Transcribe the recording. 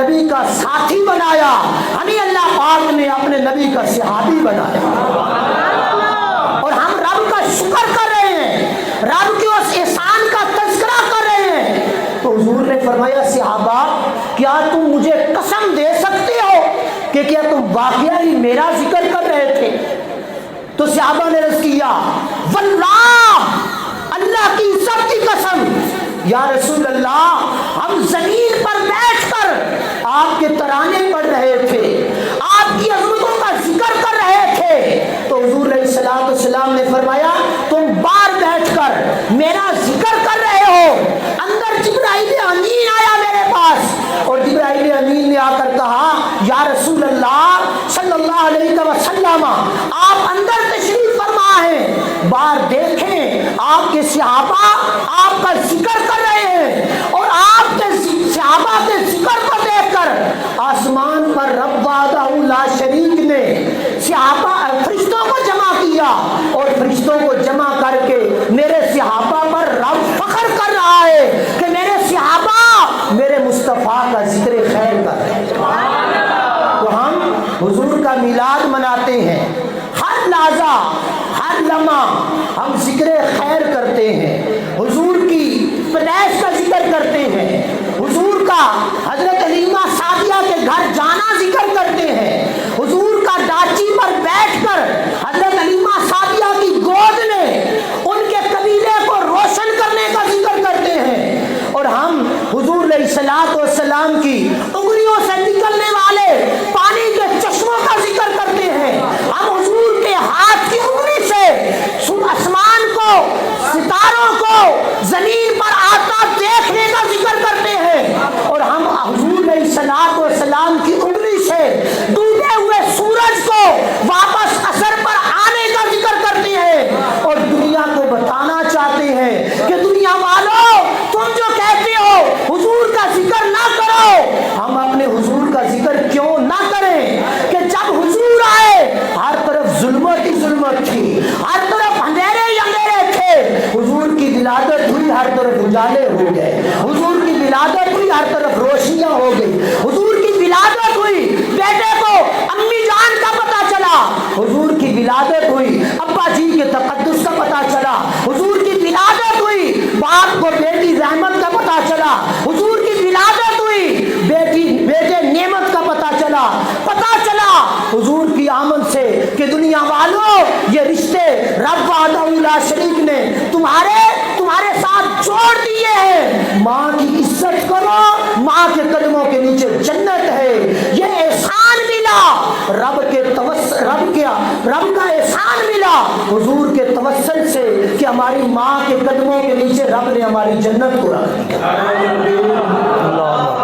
نبی کا ساتھی بنایا، ہمیں اللہ پاک نے اپنے نبی کا صحابی بنایا، اور ہم رب کا شکر کر رہے ہیں، رب کے اس احسان کا تذکرہ کر رہے ہیں۔ تو حضور نے فرمایا صحابہ کیا تم مجھے قسم دے سکتے ہو کہ کیا تم واقعہ ہی میرا ذکر کر رہے تھے؟ تو صحابہ نے عرض کیا واللہ، اللہ کی عزت کی قسم یا رسول اللہ، ہم زمین پر بیٹھ کر آپ کے ترانے پڑھ رہے تھے، آپ کی عظمتوں کا ذکر کر رہے تھے۔ تو حضور علیہ الصلوۃ والسلام نے فرمایا تم باہر بیٹھ کر میرا ذکر کر رہے ہو۔ اندر جبرائیل امین آیا میرے پاس، اور جبرائیل امین نے آ کر کہا یا رسول اللہ صلی اللہ علیہ وسلم، آپ اندر تشریف فرما ہیں، باہر دیکھیں آپ کے صحابہ آپ کا ذکر کر رہے ہیں، اور آپ کے صحابہ کے ذکر کو دیکھ کر آسمان پر رب وحدہ لا شریک نے صحابہ فرشتوں کو جمع کیا، اور فرشتوں کو جمع کر کے میرے صحابہ پر رب فخر کر رہا ہے کہ میرے صحابہ میرے مصطفیٰ کا ذکر خیر کر رہے ہیں۔ تو ہم حضور کا میلاد مناتے ہیں، ہر لحظہ ہر لمحہ ہم ذکر خیر کرتے ہیں، حضور کی پیدائش کا ذکر کرتے ہیں، حضور کا حضرت حلیمہ سعدیہ کے گھر جانا ذکر کرتے ہیں، حضور کا ڈاچی پر بیٹھ کر حضرت حلیمہ سعدیہ کی گود میں ان کے قبیلے کو روشن کرنے کا ذکر کرتے ہیں، اور ہم حضور علیہ الصلوۃ والسلام کی انگلیوں سے نکلنے والے پانی کے چشموں کا ذکر کرتے ہیں، ہم حضور کے ہاتھ کی انگلی سے آسمان کو، ستاروں کو زمین پر آتا دیکھنے کا ذکر کرتے ہیں، اور ہم حضور علیہ الصلوۃ والسلام کی انگلی سے ڈوبے ہوئے سورج کو واپس اثر پر آنے کا ذکر کرتے ہیں، اور دنیا کو بتانا چاہتے ہیں کہ دنیا والوں تم جو کہتے ہو حضور کا ذکر نہ کرو، ہم اپنے حضور کا ذکر کیوں نہ کریں کہ جب حضور آئے ہر طرف ظلمت ہی ظلمت تھی، ہر طرف اندھیرے ہی اندھیرے تھے، حضور کی ولادت ہوئی ہر طرف اجالے ہو گئے، حضور کی ولادت ہوئی ہر طرف روشنیاں ہو گئی، حضور کی ولادت ہوئی بیٹے کو امی جان کا پتہ چلا، حضور کی ولادت ہوئی ابا جی کے تقدس کا پتہ چلا، حضور کی ولادت ہوئی باپ کو بیٹی رحمت کا پتہ چلا، حضور کی ولادت ہوئی بیٹے نعمت کا پتہ چلا حضور کی آمد سے کہ دنیا والوں یہ رشتے رب وحدہ لا شریک نے تمہارے ساتھ جوڑ دیے ہیں، ماں کی عزت کرو، ماں کے قدموں کے نیچے جنت ہے، یہ احسان ملا رب کا احسان ملا حضور کے توسل سے کہ ہماری ماں کے قدموں کے نیچے رب نے ہماری جنت کو رکھ دیا۔